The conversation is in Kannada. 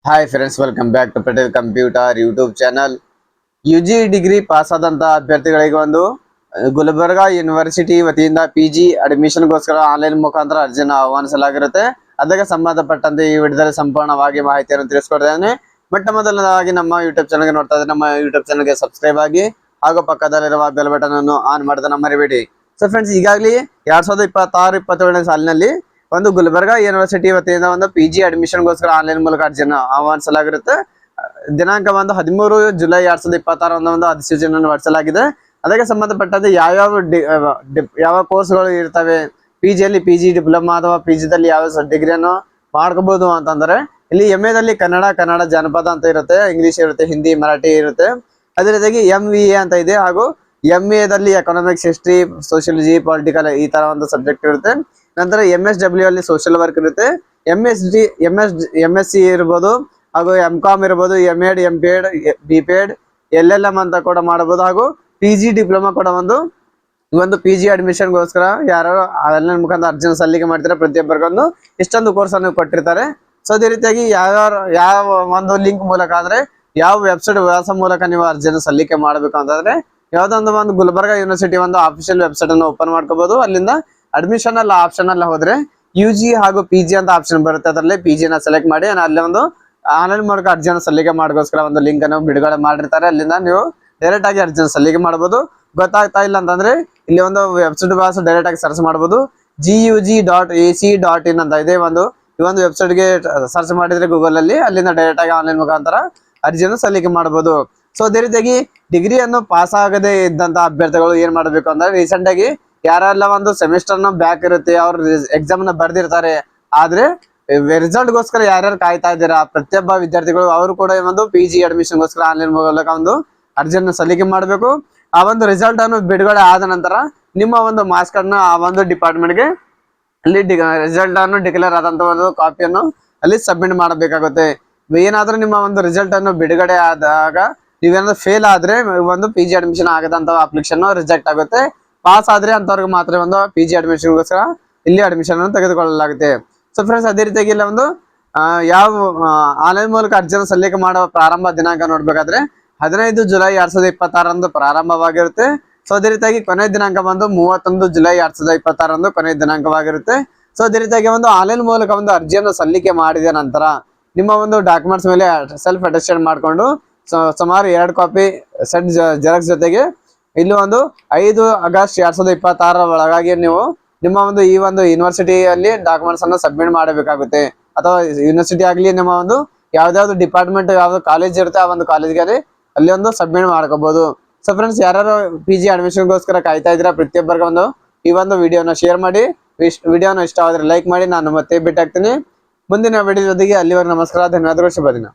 Hi friends, welcome back to Patel computer YouTube channel. UG degree pass ಆದಂತ ಅಭ್ಯರ್ಥಿಗಳಿಗೆ ಒಂದು ಗುಲ್ಬರ್ಗಾ ಯೂನಿವರ್ಸಿಟಿ ವತಿಯಿಂದ PG ಅಡ್ಮಿಷನ್ಗೋಸ್ಕರ ಆನ್ಲೈನ್ ಮುಖಾಂತರ ಅರ್ಜಿಯನ್ನು ಆಹ್ವಾನಿಸಲಾಗಿರುತ್ತೆ. ಅದಕ್ಕೆ ಸಂಬಂಧಪಟ್ಟಂತೆ ಈ ವಿಡಿಯೋದಲ್ಲಿ ಸಂಪೂರ್ಣವಾಗಿ ಮಾಹಿತಿಯನ್ನು ತಿಳಿಸ್ಕೊಡ್ತೇನೆ. ಮೊದಲನೇದಾಗಿ ನಮ್ಮ ಯೂಟ್ಯೂಬ್ ಚಾನಲ್ಗೆ ನೋಡ್ತಾ ಇದ್ರೆ ನಮ್ಮ ಯೂಟ್ಯೂಬ್ ಚಾನಲ್ಗೆ ಸಬ್ಸ್ಕ್ರೈಬ್ ಆಗಿ ಹಾಗೂ ಪಕ್ಕದಲ್ಲಿರುವ ಬೆಲ್ ಬಟನ್ ಅನ್ನು ಆನ್ ಮಾಡೋದನ್ನ ಮರಿಬೇಡಿ. ಸೊ ಫ್ರೆಂಡ್ಸ್, ಈಗಾಗಲೇ 2026-27ನೇ ಸಾಲಿನಲ್ಲಿ ಒಂದು ಗುಲ್ಬರ್ಗಾ ಯೂನಿವರ್ಸಿಟಿ ವತಿಯಿಂದ ಒಂದು PG ಅಡ್ಮಿಷನ್ಗೋಸ್ಕರ ಆನ್ಲೈನ್ ಮೂಲಕ ಅರ್ಜಿಯನ್ನು ಆಹ್ವಾನಿಸಲಾಗಿರುತ್ತೆ. ದಿನಾಂಕ 13 ಜುಲೈ 2026 ಒಂದು ಅಧಿಸೂಚನೆಯನ್ನು ಹೊರಡಿಸಲಾಗಿದೆ. ಅದಕ್ಕೆ ಸಂಬಂಧಪಟ್ಟಂತೆ ಯಾವ ಕೋರ್ಸ್ಗಳು ಇರ್ತವೆ, PG ಡಿಪ್ಲೊಮಾ ಅಥವಾ PG ದಲ್ಲಿ ಯಾವ ಡಿಗ್ರಿಯನ್ನು ಮಾಡ್ಕೋಬಹುದು ಅಂತಂದ್ರೆ, ಇಲ್ಲಿ MA ದಲ್ಲಿ ಕನ್ನಡ ಜಾನಪದ ಅಂತ ಇರುತ್ತೆ, ಇಂಗ್ಲಿಷ್ ಇರುತ್ತೆ, ಹಿಂದಿ ಮರಾಠಿ ಇರುತ್ತೆ. ಅದೇ ರೀತಿಯಾಗಿ MVA ಅಂತ ಇದೆ, ಹಾಗೂ MA ದಲ್ಲಿ ಎಕನಾಮಿಕ್ಸ್, ಹಿಸ್ಟ್ರಿ, ಸೋಷಿಯಾಲಜಿ, ಪೊಲಿಟಿಕಲ್ ಈ ತರ ಒಂದು ಸಬ್ಜೆಕ್ಟ್ ಇರುತ್ತೆ. ನಂತರ MSW ಅಲ್ಲಿ ಸೋಷಿಯಲ್ ವರ್ಕ್ ಇರುತ್ತೆ. MSc ಇರ್ಬೋದು, ಹಾಗೂ MCOM ಇರ್ಬೋದು, MAd, MPed, BPed, LLM ಅಂತ ಕೂಡ ಮಾಡಬಹುದು. ಹಾಗೂ PG ಡಿಪ್ಲೊಮಾ ಕೂಡ ಈ ಒಂದು PG ಅಡ್ಮಿಷನ್ಗೋಸ್ಕರ ಯಾರು ಆನ್ಲೈನ್ ಮುಖಾಂತರ ಅರ್ಜಿನ ಸಲ್ಲಿಕೆ ಮಾಡ್ತಾರೆ ಪ್ರತಿಯೊಬ್ಬರಿಗೊಂದು ಇಷ್ಟೊಂದು ಕೋರ್ಸ್ ಅನ್ನು ಕೊಟ್ಟಿರ್ತಾರೆ. ಸೊ ಅದೇ ರೀತಿಯಾಗಿ ಯಾವ ಒಂದು ಲಿಂಕ್ ಮೂಲಕ ಅಂದ್ರೆ ಯಾವ ವೆಬ್ಸೈಟ್ ವಿಳಾಸ ಮೂಲಕ ನೀವು ಅರ್ಜಿಯನ್ನು ಸಲ್ಲಿಕೆ ಮಾಡಬೇಕು ಅಂತಂದ್ರೆ, ಯಾವ್ದೊಂದು ಒಂದು ಗುಲ್ಬರ್ಗಾ ಯೂನಿವರ್ಸಿಟಿ ಒಂದು ಅಫಿಷಿಯಲ್ ವೆಬ್ಸೈಟ್ ಅನ್ನು ಓಪನ್ ಮಾಡ್ಕೋಬಹುದು. ಅಲ್ಲಿಂದ ಅಡ್ಮಿಷನ್ ಅಲ್ಲ ಆಪ್ಷನ್ ಅಲ್ಲ ಹೋದ್ರೆ UG ಹಾಗೂ PG ಅಂತ ಆಪ್ಷನ್ ಬರುತ್ತೆ. ಅದರಲ್ಲಿ PG ನ ಸೆಲೆಕ್ಟ್ ಮಾಡಿ ಅಲ್ಲಿ ಒಂದು ಆನ್ಲೈನ್ ಮೂಲಕ ಅರ್ಜಿಯನ್ನು ಸಲ್ಲಿಕೆ ಮಾಡೋಸ್ಕರ ಒಂದು ಲಿಂಕ್ ಅನ್ನು ಬಿಡುಗಡೆ ಮಾಡಿರ್ತಾರೆ. ಅಲ್ಲಿಂದ ನೀವು ಡೈರೆಕ್ಟ್ ಆಗಿ ಅರ್ಜಿಯನ್ನು ಸಲ್ಲಿಕೆ ಮಾಡಬಹುದು. ಗೊತ್ತಾಗ್ತಾ ಇಲ್ಲ ಅಂತಂದ್ರೆ ಇಲ್ಲಿ ಒಂದು ವೆಬ್ಸೈಟ್ ಭಾಷೆ ಡೈರೆಕ್ಟ್ ಆಗಿ ಸರ್ಚ್ ಮಾಡಬಹುದು. GUG.ac.in ಅಂತ ಇದೆ. ಈ ಒಂದು ವೆಬ್ಸೈಟ್ ಗೆ ಸರ್ಚ್ ಮಾಡಿದ್ರೆ ಗೂಗಲ್ ಅಲ್ಲಿ, ಅಲ್ಲಿಂದ ಡೈರೆಕ್ಟ್ ಆಗಿ ಆನ್ಲೈನ್ ಮುಖಾಂತರ ಅರ್ಜಿಯನ್ನು ಸಲ್ಲಿಕೆ ಮಾಡಬಹುದು. ಸೊ ಅದೇ ರೀತಿಯಾಗಿ ಡಿಗ್ರಿಯನ್ನು ಪಾಸ್ ಆಗದೆ ಇದ್ದಂತ ಅಭ್ಯರ್ಥಿಗಳು ಏನ್ ಮಾಡಬೇಕು ಅಂದ್ರೆ, ರೀಸೆಂಟ್ ಆಗಿ ಯಾರೆಲ್ಲ ಒಂದು ಸೆಮಿಸ್ಟರ್ ನ ಬ್ಯಾಕ್ ಇರುತ್ತೆ, ಅವ್ರು ಎಕ್ಸಾಮ್ ನ ಬರ್ದಿರ್ತಾರೆ, ಆದ್ರೆ ರಿಸಲ್ಟ್ ಗೋಸ್ಕರ ಯಾರ್ಯಾರು ಕಾಯ್ತಾ ಇದ್ದೀರಾ ಪ್ರತಿಯೊಬ್ಬ ವಿದ್ಯಾರ್ಥಿಗಳು, ಅವರು ಕೂಡ ಒಂದು PG ಅಡ್ಮಿಷನ್ ಗೋಸ್ಕರ ಆನ್ಲೈನ್ ಮೂಲಕ ಒಂದು ಅರ್ಜಿಯನ್ನು ಸಲ್ಲಿಕೆ ಮಾಡಬೇಕು. ಆ ಒಂದು ರಿಸಲ್ಟ್ ಅನ್ನು ಬಿಡುಗಡೆ ಆದ ನಂತರ ನಿಮ್ಮ ಒಂದು ಮಾರ್ಕ್ಸ್ ಕಾರ್ಡ್ ನ ಆ ಒಂದು ಡಿಪಾರ್ಟ್ಮೆಂಟ್ ಗೆ ಅಲ್ಲಿ ರಿಸಲ್ಟ್ ಅನ್ನು ಡಿಕ್ಲೇರ್ ಆದಂತ ಒಂದು ಕಾಪಿಯನ್ನು ಅಲ್ಲಿ ಸಬ್ಮಿಟ್ ಮಾಡಬೇಕಾಗುತ್ತೆ. ಏನಾದ್ರೂ ನಿಮ್ಮ ಒಂದು ರಿಸಲ್ಟ್ ಅನ್ನು ಬಿಡುಗಡೆ ಆದಾಗ ನೀವೇನಾದ್ರೂ ಫೇಲ್ ಆದ್ರೆ ಒಂದು PG ಅಡ್ಮಿಷನ್ ಆಗದಂತ ಅಪ್ಲಿಕೇಶನ್ ರಿಜೆಕ್ಟ್ ಆಗುತ್ತೆ. ಪಾಸ್ ಆದ್ರೆ ಅಂತವ್ರಿಗೆ ಮಾತ್ರ ಒಂದು PG ಅಡ್ಮಿಷನ್ಗೋಸ್ಕರ ಇಲ್ಲಿ ಅಡ್ಮಿಷನ್ ಅನ್ನು ತೆಗೆದುಕೊಳ್ಳಲಾಗುತ್ತೆ. ಸೊ ಫ್ರೆಂಡ್ಸ್, ಅದೇ ರೀತಿಯಾಗಿ ಇಲ್ಲ ಒಂದು ಯಾವ ಆನ್ಲೈನ್ ಮೂಲಕ ಅರ್ಜಿಯನ್ನು ಸಲ್ಲಿಕೆ ಮಾಡುವ ಪ್ರಾರಂಭ ದಿನಾಂಕ ನೋಡ್ಬೇಕಾದ್ರೆ 15 ಜುಲೈ 2026 ಪ್ರಾರಂಭವಾಗಿರುತ್ತೆ. ಸೊ ಅದೇ ರೀತಿಯಾಗಿ ಕೊನೆ ದಿನಾಂಕ 31 ಜುಲೈ 2026 ಕೊನೆ ದಿನಾಂಕವಾಗಿರುತ್ತೆ. ಸೊ ಅದೇ ರೀತಿಯಾಗಿ ಒಂದು ಆನ್ಲೈನ್ ಮೂಲಕ ಒಂದು ಅರ್ಜಿಯನ್ನು ಸಲ್ಲಿಕೆ ಮಾಡಿದ ನಂತರ ನಿಮ್ಮ ಒಂದು ಡಾಕ್ಯುಮೆಂಟ್ಸ್ ಮೇಲೆ ಸೆಲ್ಫ್ ಅಟೆಸ್ಟೆಡ್ ಮಾಡಿಕೊಂಡು ಸುಮಾರು 2 ಕಾಪಿ ಸೆಟ್ ಜೆರಾಕ್ಸ್ ಜೊತೆಗೆ ಇಲ್ಲಿ 5 ಆಗಸ್ಟ್ 2026 ಒಳಗಾಗಿ ನೀವು ನಿಮ್ಮ ಈ ಒಂದು ಯೂನಿವರ್ಸಿಟಿಯಲ್ಲಿ ಡಾಕ್ಯುಮೆಂಟ್ಸ್ ಅನ್ನು ಸಬ್ಮಿಟ್ ಮಾಡಬೇಕಾಗುತ್ತೆ. ಅಥವಾ ಯೂನಿವರ್ಸಿಟಿ ಆಗಲಿ, ನಿಮ್ಮ ಯಾವ್ದಾವ್ದು ಡಿಪಾರ್ಟ್ಮೆಂಟ್ ಯಾವ್ದು ಕಾಲೇಜ್ ಇರುತ್ತೆ ಆ ಒಂದು ಕಾಲೇಜ್ಗೆ ಅಲ್ಲಿ ಸಬ್ಮಿಟ್ ಮಾಡ್ಕೋಬಹುದು. ಸೊ ಫ್ರೆಂಡ್ಸ್, ಯಾರು PG ಅಡ್ಮಿಷನ್ಗೋಸ್ಕರ ಕಾಯ್ತಾ ಇದ್ರ ಪ್ರತಿಯೊಬ್ಬರಿಗೆ ಈ ಒಂದು ವಿಡಿಯೋನ ಶೇರ್ ಮಾಡಿ. ವಿಡಿಯೋನ ಇಷ್ಟ ಆದ್ರೆ ಲೈಕ್ ಮಾಡಿ. ನಾನು ಮತ್ತೆ ಭೇಟಿ ಆಗ್ತೀನಿ ಮುಂದಿನ ವಿಡಿಯೋ ಜೊತೆಗೆ. ಅಲ್ಲಿವರೆಗೆ ನಮಸ್ಕಾರ, ಧನ್ಯವಾದಗಳು, ಶುಭ ದಿನ.